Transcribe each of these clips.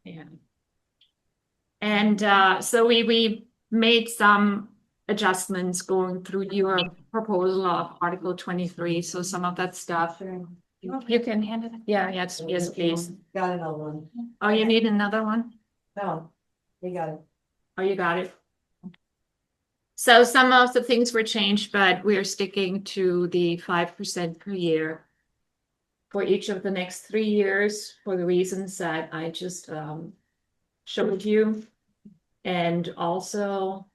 Yeah. And so we made some adjustments going through your proposal of Article 23. So some of that stuff. You can hand it. Yeah, yes, yes, please. Got another one. Oh, you need another one? No, they got it. Oh, you got it. So some of the things were changed, but we are sticking to the 5% per year for each of the next 3 years for the reasons that I just showed you. And also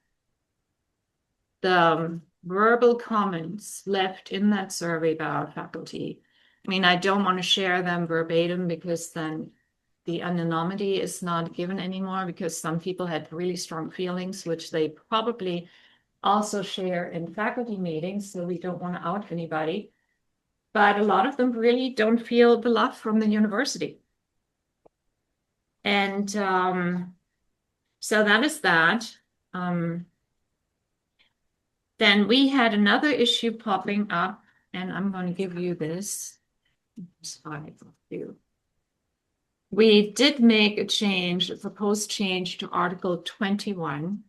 the verbal comments left in that survey by our faculty. I mean, I don't want to share them verbatim because then the anonymity is not given anymore, because some people had really strong feelings, which they probably also share in faculty meetings, so we don't want to out anybody. But a lot of them really don't feel the love from the university. And so that is that. Then we had another issue popping up, and I'm going to give you this. Sorry, you. We did make a change, a proposed change to Article 21.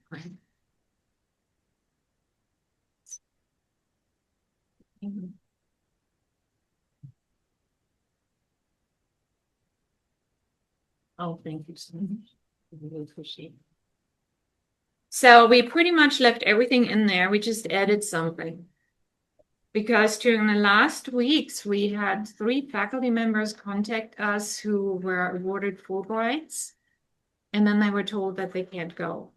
Oh, thank you so much. Really appreciate it. So we pretty much left everything in there. We just added something. Because during the last weeks, we had 3 faculty members contact us who were awarded Fulbrights, and then they were told that they can't go.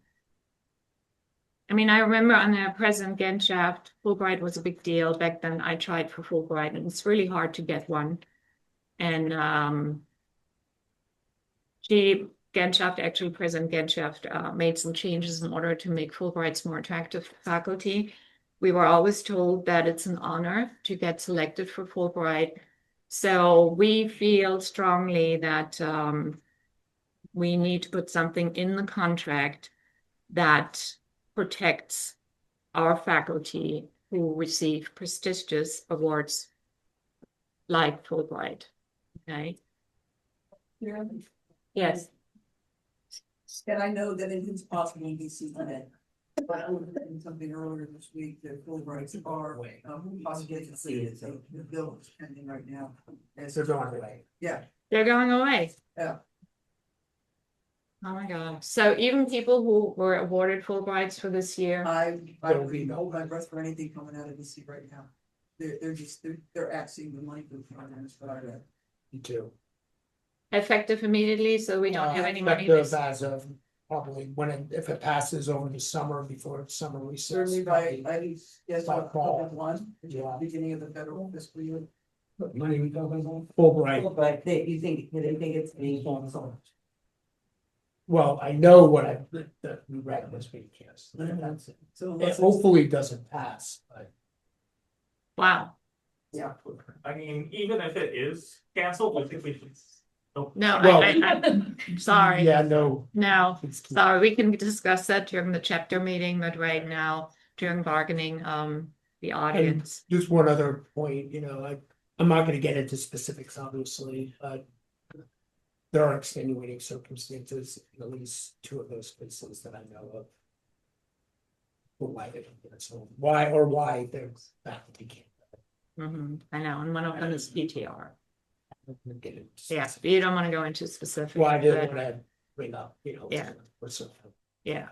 I mean, I remember on the President Genschaft, Fulbright was a big deal. Back then, I tried for Fulbright, and it's really hard to get one. And President Genschaft made some changes in order to make Fulbrights more attractive for faculty. We were always told that it's an honor to get selected for Fulbright. So we feel strongly that we need to put something in the contract that protects our faculty who receive prestigious awards like Fulbright. Okay. Yeah. Yes. And I know that it is possible in DC today. But I was reading something earlier this week that Fulbrights are possibly completed, so the bill is pending right now. And so going away. Yeah. They're going away. Yeah. Oh my God. So even people who were awarded Fulbrights for this year. I would hold my breath for anything coming out of DC right now. They're axing the money for the finance, but I read. Me too. Effective immediately, so we don't have any money. Effective as of probably if it passes over the summer before summer recess. Certainly by, yes, by fall. One, Yeah. beginning of the federal fiscal year. What money we got on? Fulbright. But they think it's being canceled. Well, I know what the we read this week, yes. So It hopefully doesn't pass, but. Wow. Yeah. I mean, even if it is canceled, I think we should. No, Well- I'm sorry. Yeah, no. No, sorry, we can discuss that during the chapter meeting, but right now, during bargaining, the audience. Just one other point, I'm not gonna get into specifics, obviously, but. There are extenuating circumstances in at least 2 of those cases that I know of. For why they don't get it, so why they're faculty can't. I know, and one of them is PTR. Get it. Yeah, you don't want to go into specifics. Well, I did but- want to bring up, Yeah. what's up. Yeah.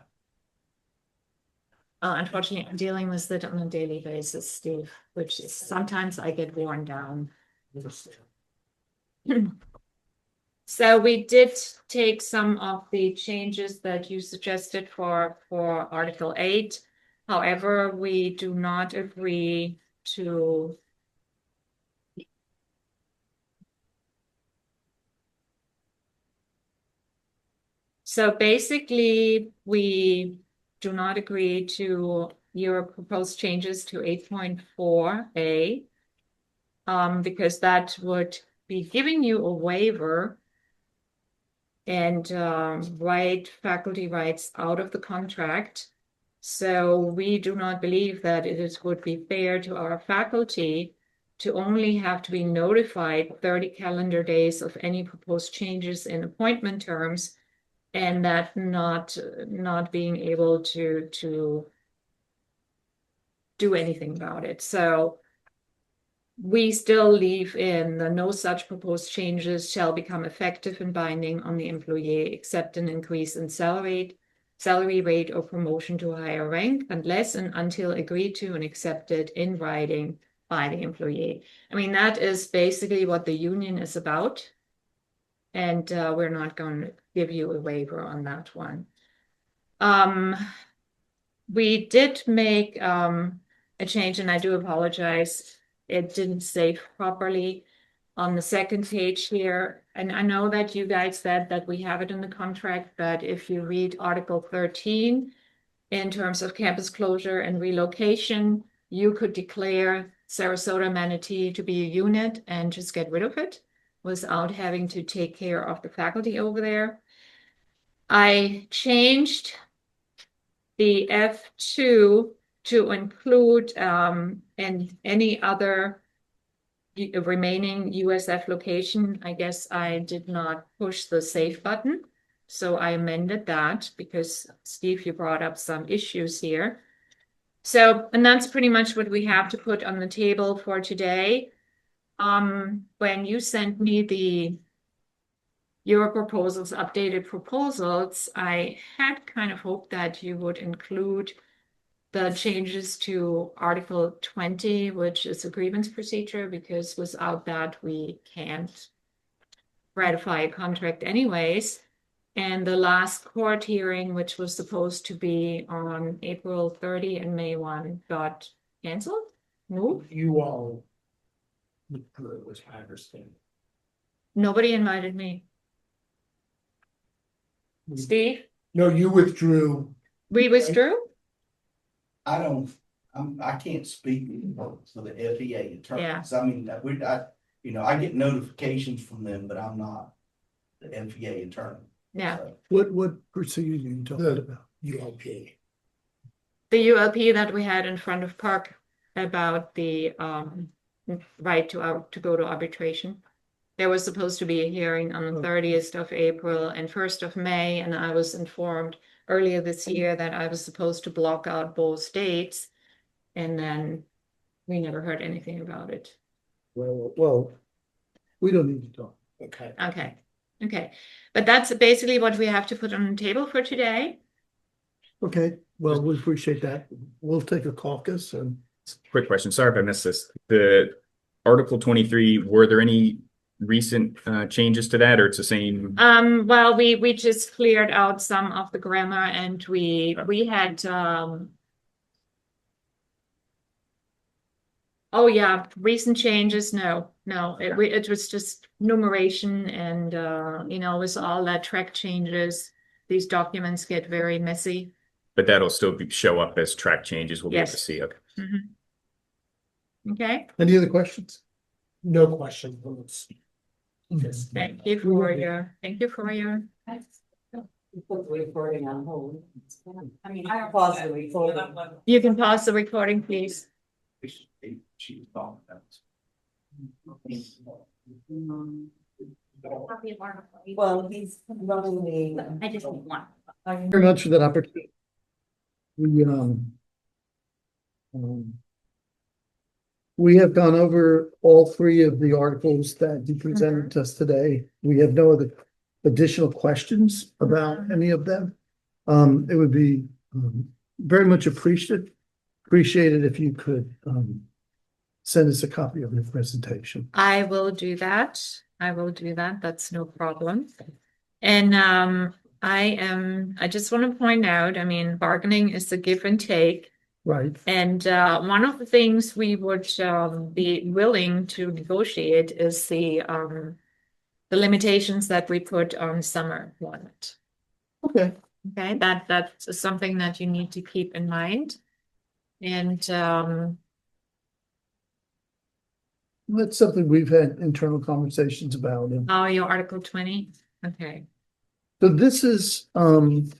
Unfortunately, I'm dealing with it on a daily basis, Steve, which is sometimes I get worn down. So we did take some of the changes that you suggested for Article 8. However, we do not agree to so basically we do not agree to your proposed changes to 8.4a because that would be giving you a waiver and write faculty rights out of the contract. So we do not believe that would be fair to our faculty to only have to be notified 30 calendar days of any proposed changes in appointment terms, and that not being able to do anything about it. So we still leave in the no such proposed changes shall become effective and binding on the employee except an increase in salary rate or promotion to a higher rank unless and until agreed to and accepted in writing by the employee. I mean, that is basically what the union is about. And we're not going to give you a waiver on that one. We did make a change, and I do apologize. It didn't save properly on the second page here. And I know that you guys said that we have it in the contract, but if you read Article 13, in terms of campus closure and relocation, you could declare Sarasota Manatee to be a unit and just get rid of it without having to take care of the faculty over there. I changed the F2 to include and any other remaining USF location. I guess I did not push the save button. So I amended that because Steve, you brought up some issues here. So, and that's pretty much what we have to put on the table for today. When you sent me your proposals, updated proposals, I had kind of hoped that you would include the changes to Article 20, which is a grievance procedure, because without that, we can't ratify a contract anyways. And the last court hearing, which was supposed to be on April 30 and May 1, got canceled, moved. You all withdrew, was my understanding. Nobody invited me. Steve, No, you withdrew. we withdrew? I can't speak for the FEA Yeah. attorneys. I mean, I get notifications from them, but I'm not the FEA attorney. Yeah. So, What procedure are you talking about? ULP. The ULP that we had in front of Park about the right to go to arbitration. There was supposed to be a hearing on the 30th of April and 1st of May, and I was informed earlier this year that I was supposed to block out both dates, and then we never heard anything about it. Well, we don't need to talk. Okay. Okay. But that's basically what we have to put on the table for today. Okay, well, we appreciate that. We'll take a caucus and Quick question. Sorry if I missed this. The Article 23, were there any recent changes to that, or it's the same? Well, we just cleared out some of the grammar, and we had oh yeah, recent changes. No, it was just numeration, and with all that track changes, these documents get very messy. But that'll still show up as track changes. We'll be able to Yes. see. Okay. Okay, any other questions? No question. Yes. thank you for your. Put the recording on hold. I mean, I pause the recording. You can pause the recording, please. she was talking about. Well, he's running the. I just need one. Very much for that opportunity. We have gone over all three of the articles that you presented to us today. We have no other additional questions about any of them. It would be very much appreciated if you could send us a copy of your presentation. I will do that. That's no problem. And I just want to point out, I mean, bargaining is a give and take. Right. And one of the things we would be willing to negotiate is the limitations that we put on summer employment. Okay. Okay, that's something that you need to keep in mind. And That's something we've had internal conversations about. And oh, your Article 20. Okay. so this is an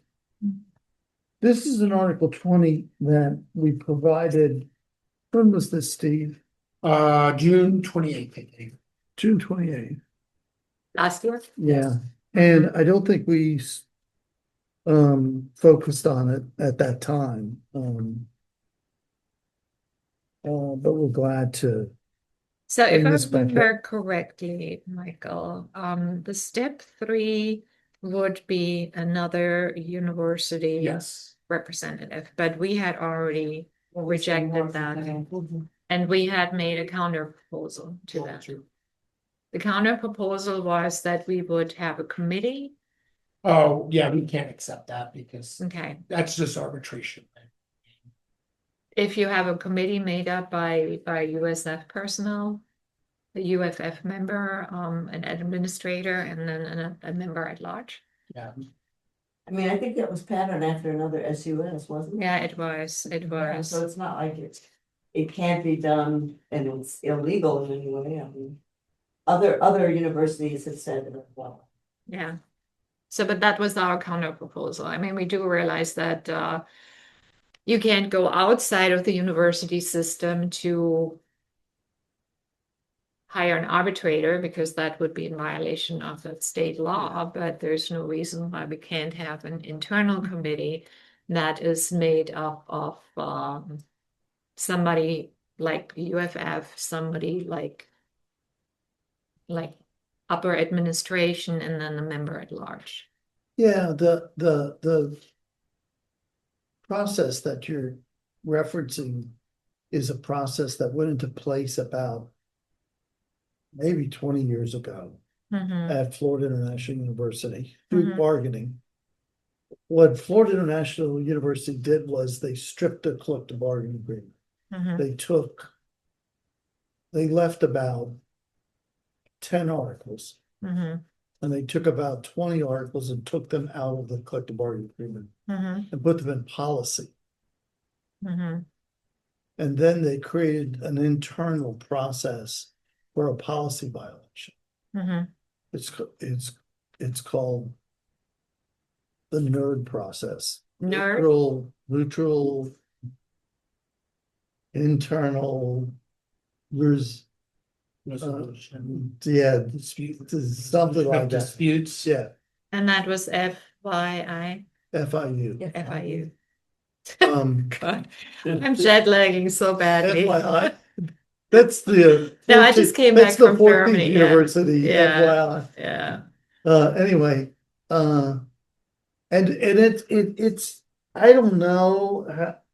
Article 20 that we provided. When was this, Steve? June 28th, I think. June 28th. Last year? Yeah, and I don't think we focused on it at that time. But we're glad to, So if bring I this back up. remember correctly, Michael, the step 3 would be another university Yes. representative, but we had already rejected that. And we had made a counter proposal to that. The counter proposal was that we would have a committee. Oh, yeah, we can't accept that because Okay, that's just arbitration. if you have a committee made up by USF personnel, a UFF member, an administrator, and then a member at large. Yeah. I mean, I think that was patterned after another SUS, wasn't it? Yeah, it was. Yeah, so it's not like it can't be done and it's illegal in any way. I mean, other universities have said it as well. Yeah. So, but that was our counter proposal. I mean, we do realize that you can't go outside of the university system to hire an arbitrator because that would be in violation of that state law, but there's no reason why we can't have an internal committee that is made up of somebody like UFF, somebody like upper administration, and then a member at large. Yeah, the process that you're referencing is a process that went into place about maybe 20 years ago Mhm. at Florida International University through Mhm. bargaining. What Florida International University did was they stripped their collective bargaining agreement. Mhm. They left about 10 articles, Mhm. and they took about 20 articles and took them out of the collective bargaining agreement Mhm. and put them in policy. Mhm. And then they created an internal process for a policy violation. Mhm. It's called the NERD process. Nerd. Neutral, internal, Resolution. yeah, something like that. Disputes. Yeah, And that was FYI. FIU. FIU. Um, God, I'm jet lagging so badly. FYI, that's the. No, I just came back that's the from 14th Germany, yeah. University, Yeah. FYI. Yeah. Anyway, and it's, I don't know,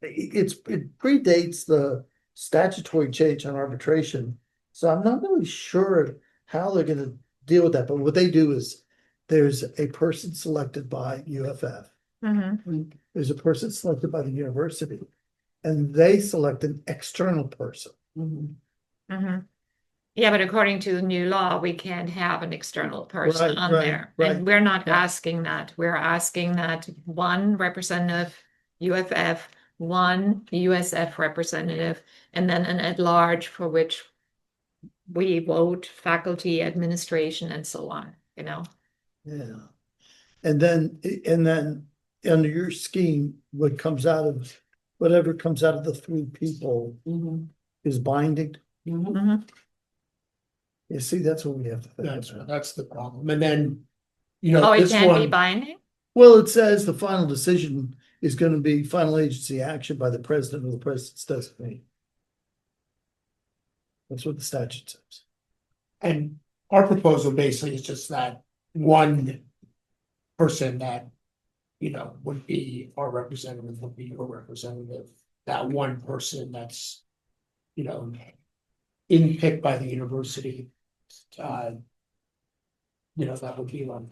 it predates the statutory change on arbitration. So I'm not really sure how they're gonna deal with that, but what they do is there's a person selected by UFF. Mhm. There's a person selected by the university, and they select an external person. Mhm. Yeah, but according to the new law, we can't have an external person on there. right. And we're not Yeah. asking that. We're asking that one representative UFF, one USF representative, and then an at-large for which we vote faculty, administration, and so on, you know? Yeah. And then under your scheme, whatever comes out of the three people is binding. Mhm. You see, that's what we have to think about. That's the problem. And then, Oh, it this can't be one, binding? Well, it says the final decision is gonna be final agency action by the president or the president's designee. That's what the statute says. and our proposal basically is just that one person that, would be our representative, would be your representative. That one person that's, picked by the university. That would be like,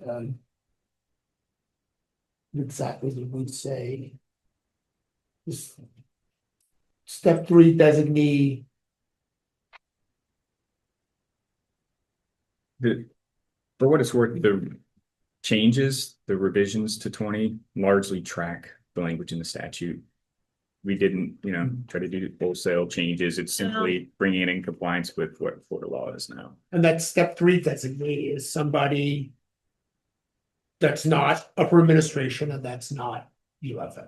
exactly what we'd say. This Step 3 designee. For what it's worth, the changes, the revisions to 20 largely track the language in the statute. We didn't, try to do wholesale changes. It's simply bringing it in compliance with what Florida law is now. And that step 3 designee is somebody that's not upper administration and that's not UFF.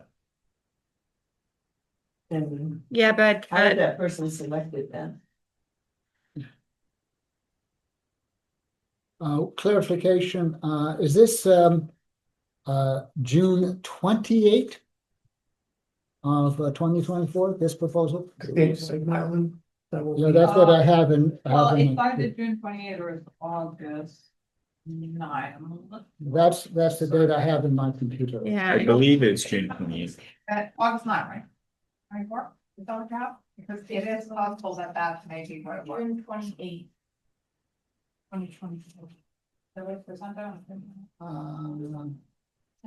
And Yeah, but how did that person selected then? Clarification, is this, June 28th of 2024, this proposal? I think so, Madeline. That will Yeah, be- that's what I have in. Well, have in if I the- did June 28th or it's August 9. That's the date I have in my computer. Yeah. I believe it's June 28th. August 9, right? 24, is that what you have? Because it is possible that that may be what it was. June 28th. 2024. So what's the sundown?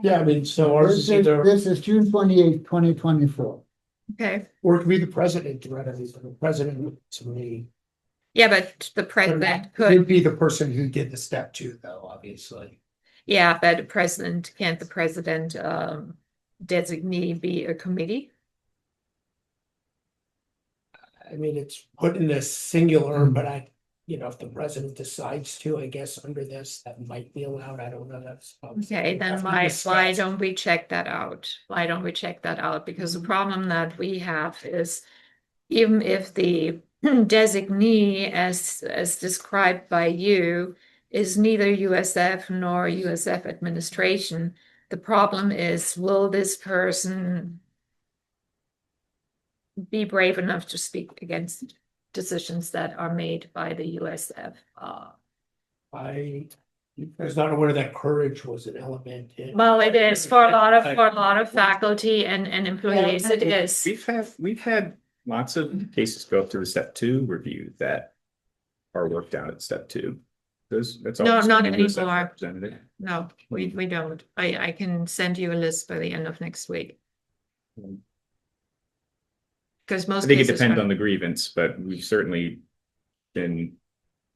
Yeah, I mean, so ours is either, This is June 28th, 2024. Okay, or it could be the president, directly, the president to me. yeah, but the president could, Would be the person who did the step two, though, obviously. yeah, but the president, can't the president designee be a committee? I mean, it's put in the singular, but if the president decides to, I guess under this, that might be allowed. I don't know. That's. Okay, then why don't we check that out? Why don't we check that out? Because the problem that we have is even if the designee as described by you is neither USF nor USF administration, the problem is, will this person be brave enough to speak against decisions that are made by the USF? I was not aware that courage was an element in. Well, it is for a lot of faculty and employees, it is. We've had lots of cases go through the step two review that are worked out at step two. That's No, always not been a USF anymore. representative. No, we don't. I can send you a list by the end of next week. Because I most think it cases depends are- on the grievance, but we've certainly been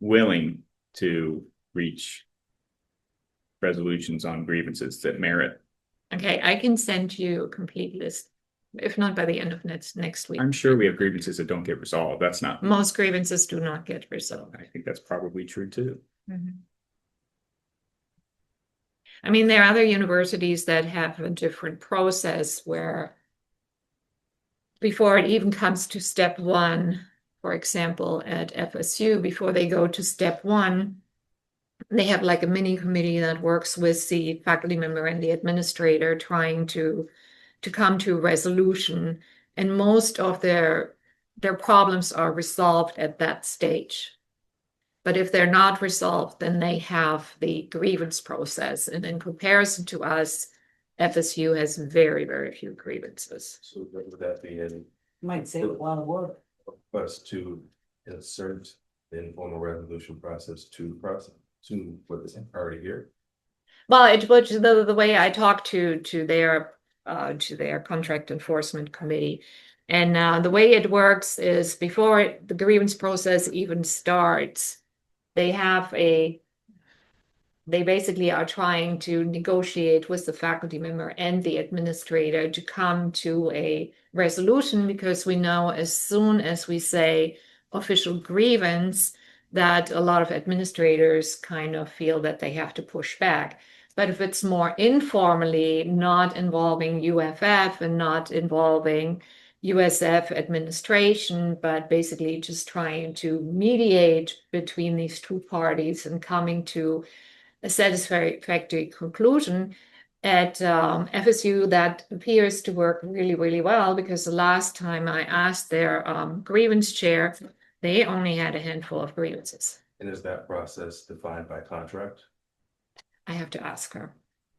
willing to reach resolutions on grievances that merit. Okay, I can send you a complete list, if not by the end of next week. I'm sure we have grievances that don't get resolved. That's not, Most grievances do not get resolved. I think that's probably true too. Mhm. I mean, there are other universities that have a different process where before it even comes to step one, for example, at FSU, before they go to step one, they have like a mini committee that works with the faculty member and the administrator trying to come to a resolution. And most of their problems are resolved at that stage. But if they're not resolved, then they have the grievance process. And in comparison to us, FSU has very, very few grievances. So would that be in Might save a lot of work. us to insert the informal resolution process to what is already here? Well, it was the way I talked to their contract enforcement committee. And the way it works is before the grievance process even starts, they basically are trying to negotiate with the faculty member and the administrator to come to a resolution, because we know as soon as we say official grievance, that a lot of administrators kind of feel that they have to push back. But if it's more informally, not involving UFF and not involving USF administration, but basically just trying to mediate between these two parties and coming to a satisfactory conclusion at FSU, that appears to work really, really well, because the last time I asked their grievance chair, they only had a handful of grievances. And is that process defined by contract? I have to ask her.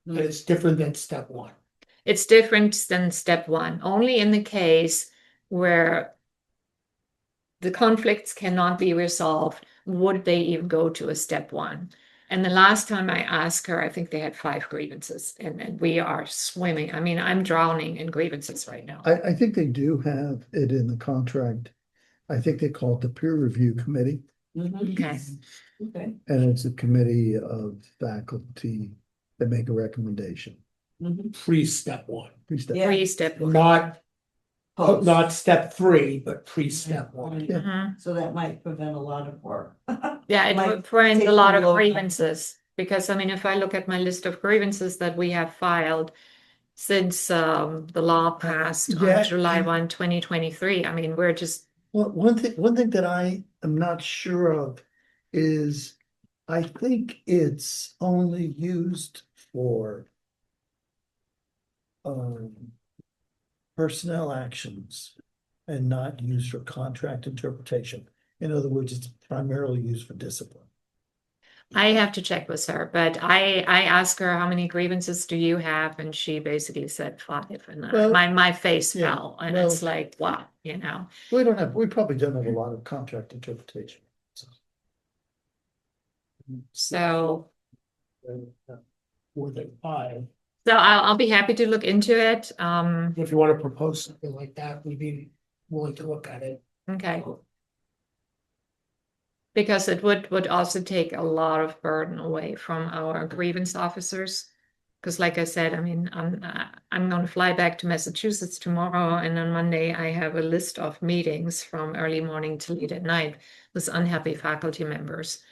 It's different than step one. It's different than step one, only in the case where the conflicts cannot be resolved would they even go to a step one. And the last time I asked her, I think they had 5 grievances, and we are swimming. I mean, I'm drowning in grievances right now. I think they do have it in the contract. I think they call it the peer review committee, Okay, Okay. and it's a committee of faculty that make a recommendation. Pre-step one, Pre-step. Yeah. Pre-step one. not step three, but pre-step one. Yeah. Mhm. So that might prevent a lot of work. Yeah, it Might would prevent take a lot a of long time. grievances, because I mean, if I look at my list of grievances that we have filed since the law passed on Yeah. July 1, 2023, I mean, we're just, Well, one thing that I am not sure of is, I think it's only used for personnel actions and not used for contract interpretation. In other words, it's primarily used for discipline. I have to check with her, but I asked her how many grievances do you have, and she basically said 5, and Well, my face yeah, fell, and well- it's like, wow, you know. We probably don't have a lot of contract interpretation. So More than 5. I'll be happy to look into it. If you want to propose something like that, we'd be willing to look at it. Okay. Because it would also take a lot of burden away from our grievance officers. Because like I said, I mean, I'm going to fly back to Massachusetts tomorrow, and on Monday I have a list of meetings from early morning till late at night with unhappy faculty members.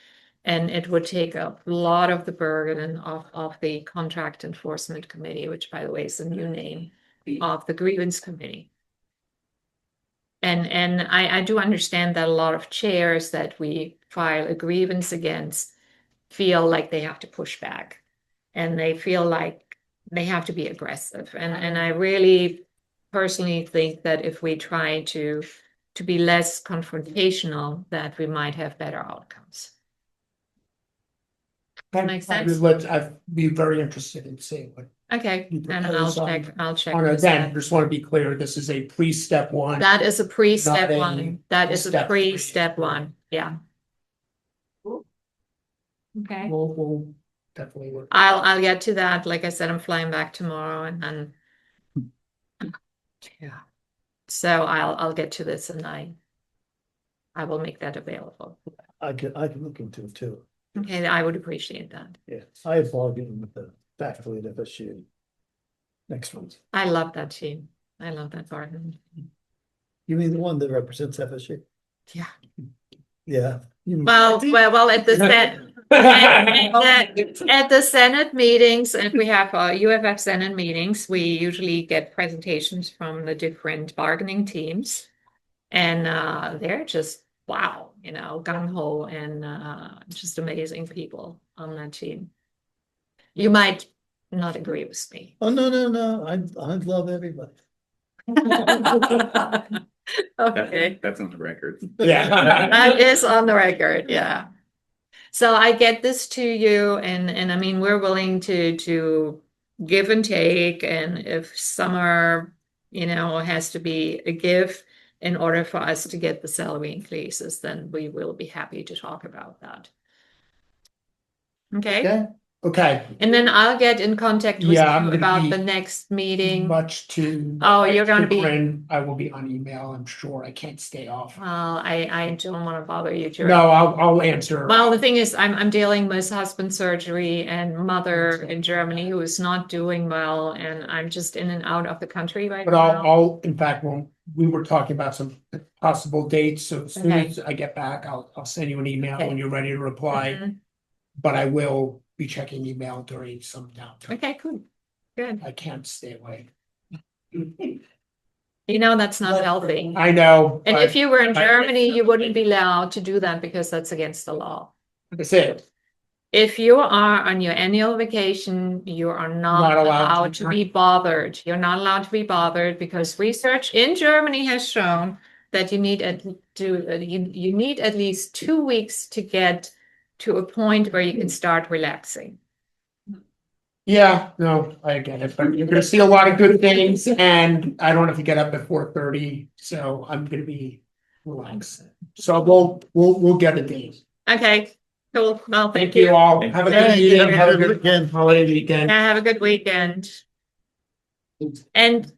And it would take a lot of the burden of the contract enforcement committee, which by the way is the new name of the grievance committee. And I do understand that a lot of chairs that we file a grievance against feel like they have to push back, and they feel like they have to be aggressive. And I really personally think that if we try to be less confrontational, that we might have better outcomes. Makes sense. I'd be very interested in seeing what. Okay, You and propose I'll check. On with again, that. just want to be clear, this is a pre-step 1. That is a pre-step Not a one. That is a step 3. pre-step one. Yeah. Okay. We'll definitely work. I'll get to that. Like I said, I'm flying back tomorrow, and then yeah. So I'll get to this, and I will make that available. I can look into it too. Okay, I would appreciate that. Yeah, I have bargained with the faculty at FSU next month. I love that team. I love that bargain. You mean the one that represents FSU? Yeah. Yeah. Well, at the at the Senate meetings, if we have UFF Senate meetings, we usually get presentations from the different bargaining teams, and they're just wow, you know, gung ho and just amazing people on that team. You might not agree with me. Oh, no, I love everybody. Okay. That's on the record. Yeah. That is on the record, yeah. So I get this to you, and I mean, we're willing to give and take, and if summer, you know, has to be a give in order for us to get the salary increases, then we will be happy to talk about that. Okay, Okay, Okay, and then I'll get in contact with Yeah, I'm you gonna about be the next meeting. much to. Oh, you're gonna be. I will be on email, I'm sure. I can't stay off. Well, I don't want to bother you during. No, I'll answer. Well, the thing is, I'm dealing with husband surgery and mother in Germany who is not doing well, and I'm just in and out of the country right But now. in fact, when we were talking about some possible dates, so as soon Okay. as I get back, I'll send you an email Okay. when you're ready to reply. Mhm. But I will be checking email during some downtime. Okay, cool. Good. I can't stay away. You know, that's not healthy. I know. And but if you were in I- Germany, you wouldn't be allowed to do that because that's against the law. That's it. If you are on your annual vacation, you are not Not allowed to allowed to be bothered. You're not allowed to be bothered because research in Germany has shown that you need you need at least 2 weeks to get to a point where you can start relaxing. Yeah, no, I get it, but you're gonna see a lot of good things and I don't have to get up at 4:30, so I'm gonna be relaxed. So we'll get a date. Okay, cool. Well, Thank you all. Have a good Thank you. evening. Have a Have a good good holiday weekend. Yeah, have a good weekend. And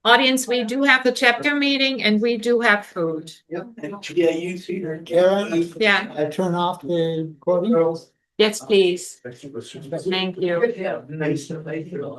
audience, we do have the chapter meeting and we do have food. Yep, yeah, you see her. Karen? Yeah, I turn off the recording. yes, please. Thank you. Thank you. Nice to meet you.